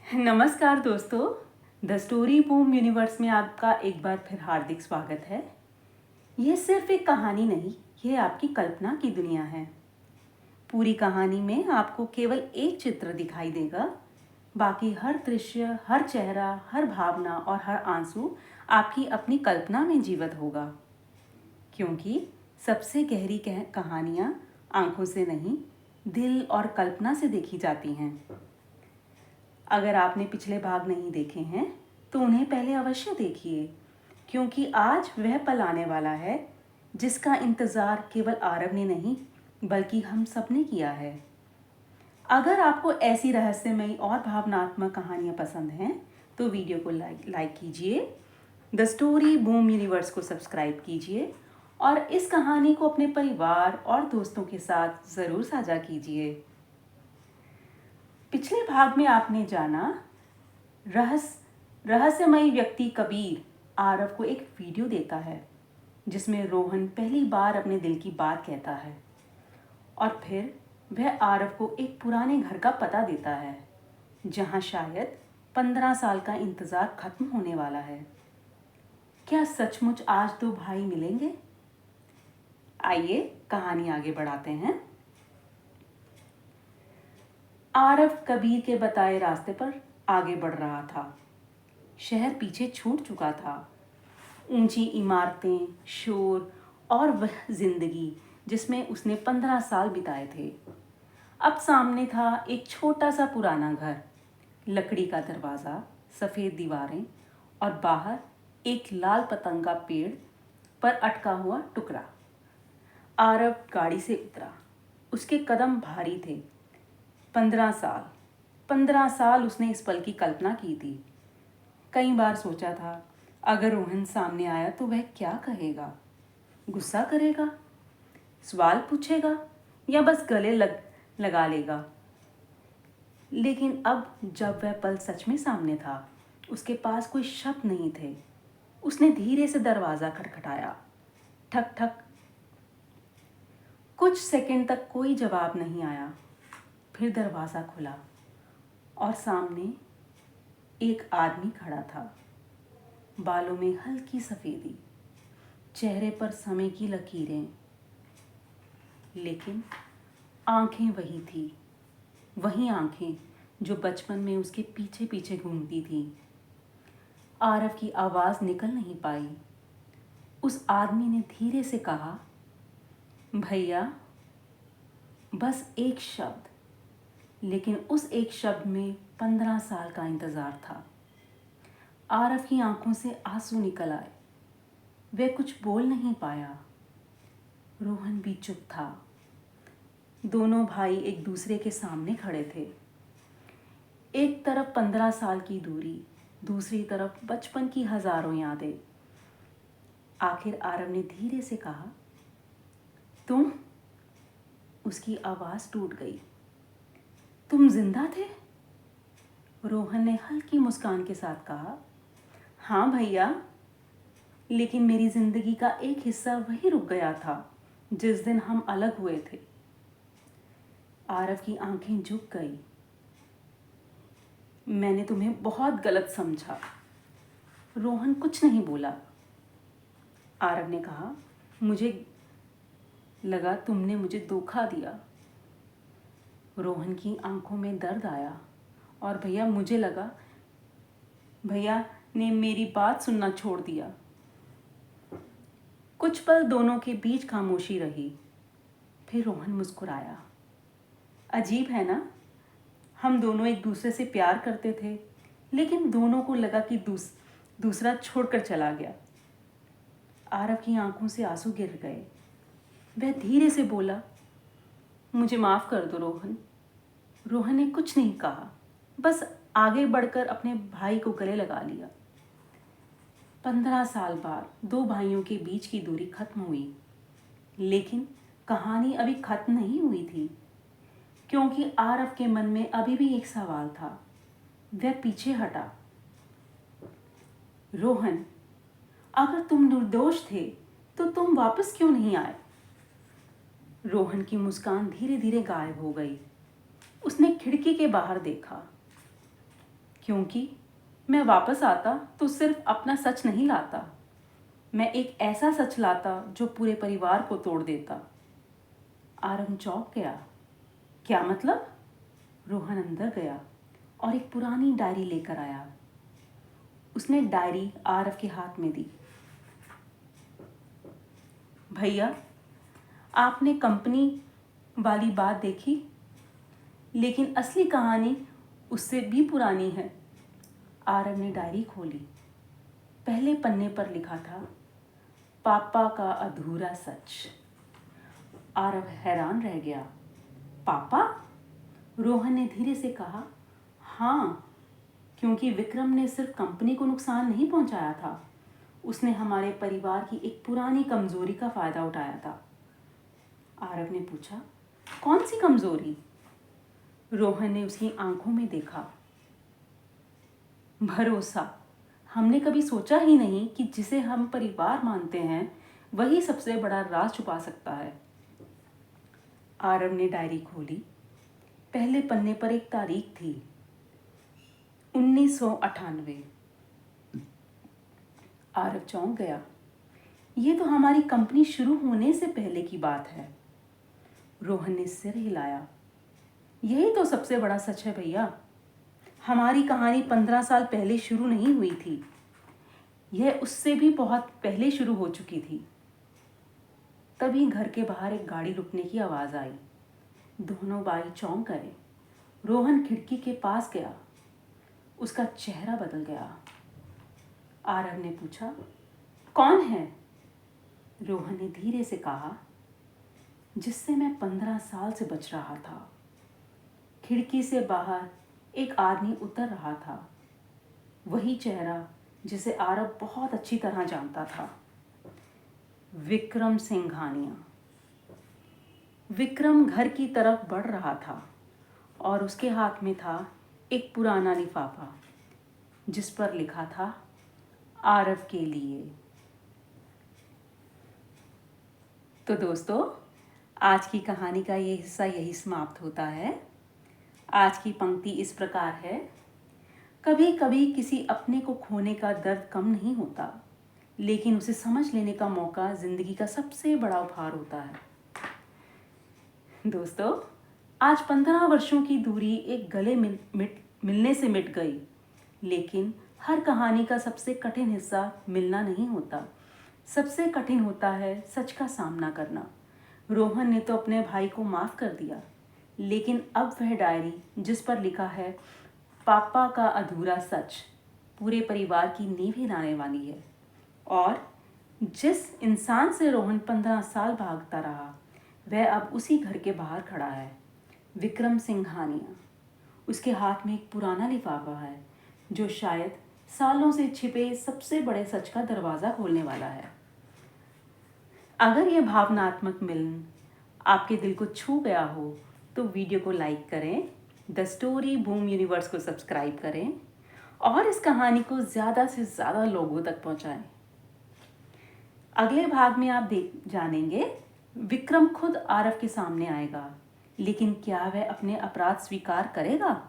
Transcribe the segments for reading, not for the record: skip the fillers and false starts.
नमस्कार दोस्तों। The story boom universe में आपका एक बार फिर हार्दिक स्वागत है। यह सिर्फ एक कहानी नहीं, यह आपकी कल्पना की दुनिया है। पूरी कहानी में आपको केवल एक चित्र दिखाई देगा, बाकी हर दृश्य, हर चेहरा, हर भावना और हर आंसू आपकी अपनी कल्पना में जीवित होगा। क्योंकि सबसे गहरी कहानियाँ आंखों से नहीं, दिल और कल्पना से देखी जाती हैं। अगर आपने पिछले भाग नहीं देखे हैं तो उन्हें पहले अवश्य देखिए, क्योंकि आज वह पल आने वाला है जिसका इंतज़ार केवल आरव ने नहीं बल्कि हम सब ने किया है। अगर आपको ऐसी रहस्यमयी और भावनात्मक कहानियाँ पसंद हैं तो वीडियो को लाइक कीजिए, द स्टोरी बूम यूनिवर्स को सब्सक्राइब कीजिए और इस कहानी को अपने परिवार और दोस्तों के साथ ज़रूर साझा कीजिए। पिछले भाग में आपने जाना रहस्यमयी व्यक्ति कबीर आरव को एक वीडियो देता है जिसमें रोहन पहली बार अपने दिल की बात कहता है और फिर वह आरव को एक पुराने घर का पता देता है जहां शायद 15 साल का इंतज़ार खत्म होने वाला है। क्या सचमुच आज दो भाई मिलेंगे? आइए कहानी आगे बढ़ाते हैं। आरव कबीर के बताए रास्ते पर आगे बढ़ रहा था। शहर पीछे छूट चुका था। ऊंची इमारतें, शोर और वह जिंदगी जिसमें उसने 15 साल बिताए थे। अब सामने था एक छोटा सा पुराना घर, लकड़ी का दरवाज़ा, सफ़ेद दीवारें और बाहर एक लाल पतंग का पेड़ पर अटका हुआ टुकड़ा। आरव गाड़ी से उतरा। उसके कदम भारी थे। 15 साल उसने इस पल की कल्पना की थी। कई बार सोचा था अगर रोहन सामने आया तो वह क्या कहेगा? गुस्सा करेगा, सवाल पूछेगा या बस गले लगा लेगा। लेकिन अब जब वह पल सच में सामने था, उसके पास कोई शब्द नहीं थे। उसने धीरे से दरवाज़ा खटखटाया। ठक ठक। कुछ सेकंड तक कोई जवाब नहीं आया। फिर दरवाज़ा खुला और सामने एक आदमी खड़ा था। बालों में हल्की सफ़ेदी, चेहरे पर समय की लकीरें, लेकिन आंखें वही थी, वही आंखें जो बचपन में उसके पीछे पीछे घूमती थी। आरव की आवाज़ निकल नहीं पाई। उस आदमी ने धीरे से कहा, भैया। बस एक शब्द, लेकिन उस एक शब्द में 15 साल का इंतज़ार था। आरव की आंखों से आंसू निकल आए। वह कुछ बोल नहीं पाया। रोहन भी चुप था। दोनों भाई एक दूसरे के सामने खड़े थे। एक तरफ 15 साल की दूरी, दूसरी तरफ बचपन की हजारों यादें। आखिर आरव ने धीरे से कहा, तुम? उसकी आवाज़ टूट गई। तुम जिंदा थे? रोहन ने हल्की मुस्कान के साथ कहा, हाँ भैया, लेकिन मेरी जिंदगी का एक हिस्सा वही रुक गया था जिस दिन हम अलग हुए थे। आरव की आंखें झुक गई। मैंने तुम्हें बहुत गलत समझा। रोहन कुछ नहीं बोला। आरव ने कहा, मुझे लगा तुमने मुझे धोखा दिया। रोहन की आंखों में दर्द आया और मुझे लगा भैया ने मेरी बात सुनना छोड़ दिया। कुछ पल दोनों के बीच खामोशी रही। फिर रोहन मुस्कुराया। अजीब है ना, हम दोनों एक दूसरे से प्यार करते थे, लेकिन दोनों को लगा कि दूसरा छोड़कर चला गया। आरव की आंखों से आंसू गिर गए। वह धीरे से बोला, मुझे माफ़ कर दो रोहन। रोहन ने कुछ नहीं कहा, बस आगे बढ़कर अपने भाई को गले लगा लिया। 15 साल बाद दो भाइयों के बीच की दूरी खत्म हुई, लेकिन कहानी अभी खत्म नहीं हुई थी, क्योंकि आरव के मन में अभी भी एक सवाल था। वह पीछे हटा। रोहन, अगर तुम निर्दोष थे तो तुम वापस क्यों नहीं आए? रोहन की मुस्कान धीरे धीरे गायब हो गई। उसने खिड़की के बाहर देखा। क्योंकि मैं वापस आता तो सिर्फ अपना सच नहीं लाता, मैं एक ऐसा सच लाता जो पूरे परिवार को तोड़ देता। आरव चौंक गया। क्या मतलब? रोहन अंदर गया और एक पुरानी डायरी लेकर आया। उसने डायरी आरव के हाथ में दी। भैया, आपने कंपनी वाली बात देखी, लेकिन असली कहानी उससे भी पुरानी है। आरव ने डायरी खोली। पहले पन्ने पर लिखा था, पापा का अधूरा सच। आरव हैरान रह गया। पापा? रोहन ने धीरे से कहा। हाँ, क्योंकि विक्रम ने सिर्फ कंपनी को नुकसान नहीं पहुंचाया था, उसने हमारे परिवार की एक पुरानी कमजोरी का फायदा उठाया था। आरव ने पूछा, कौन सी कमजोरी? रोहन ने उसकी आंखों में देखा। भरोसा। हमने कभी सोचा ही नहीं कि जिसे हम परिवार मानते हैं वही सबसे बड़ा राज छुपा सकता है। आरव ने डायरी खोली। पहले पन्ने पर एक तारीख थी, 1998। आरव चौंक गया। ये तो हमारी कंपनी शुरू होने से पहले की बात है। रोहन ने सिर हिलाया। यही तो सबसे बड़ा सच है भैया। हमारी कहानी 15 साल पहले शुरू नहीं हुई थी, यह उससे भी बहुत पहले शुरू हो चुकी थी। तभी घर के बाहर एक गाड़ी रुकने की आवाज़ आई। दोनों भाई चौंक गए। रोहन खिड़की के पास गया। उसका चेहरा बदल गया। आरव ने पूछा, कौन है? रोहन ने धीरे से कहा, जिससे मैं 15 साल से बच रहा था। खिड़की से बाहर एक आदमी उतर रहा था, वही चेहरा जिसे आरव बहुत अच्छी तरह जानता था। विक्रम सिंघानिया। विक्रम घर की तरफ बढ़ रहा था और उसके हाथ में था एक पुराना लिफाफा जिस पर लिखा था, आरव के लिए। तो दोस्तों, आज की कहानी का ये हिस्सा यही समाप्त होता है। आज की पंक्ति इस प्रकार है, कभी कभी किसी अपने को खोने का दर्द कम नहीं होता, लेकिन उसे समझ लेने का मौका जिंदगी का सबसे बड़ा उपहार होता है। दोस्तों, आज 15 वर्षों की दूरी एक गले मिलने से मिट गई, लेकिन हर कहानी का सबसे कठिन हिस्सा मिलना नहीं होता। सबसे कठिन होता है सच का सामना करना। रोहन ने तो अपने भाई को माफ़ कर दिया, लेकिन अब वह डायरी जिस पर लिखा है पापा का अधूरा सच, पूरे परिवार की नींव हिलाने वाली है। और जिस इंसान से रोहन 15 साल भागता रहा, वह अब उसी घर के बाहर खड़ा है, विक्रम सिंघानिया। उसके हाथ में एक पुराना लिफाफा है जो शायद सालों से छिपे सबसे बड़े सच का दरवाज़ा खोलने वाला है। अगर यह भावनात्मक मिलन आपके दिल को छू गया हो तो वीडियो को लाइक करें, द स्टोरी बूम यूनिवर्स को सब्सक्राइब करें और इस कहानी को ज़्यादा से ज़्यादा लोगों तक पहुंचाएं। अगले भाग में आप जानेंगे, विक्रम खुद आरव के सामने आएगा, लेकिन क्या वह अपने अपराध स्वीकार करेगा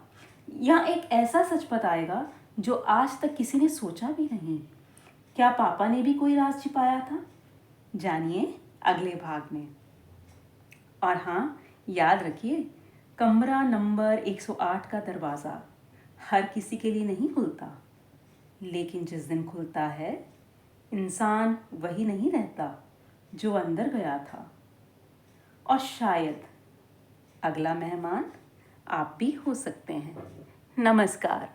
या एक ऐसा सच बताएगा जो आज तक किसी ने सोचा भी नहीं? क्या पापा ने भी कोई राज छिपाया था? जानिए अगले भाग में। और हाँ, याद रखिए, कमरा नंबर 108 का दरवाज़ा हर किसी के लिए नहीं खुलता, लेकिन जिस दिन खुलता है, इंसान वही नहीं रहता जो अंदर गया था। और शायद अगला मेहमान आप भी हो सकते हैं। नमस्कार।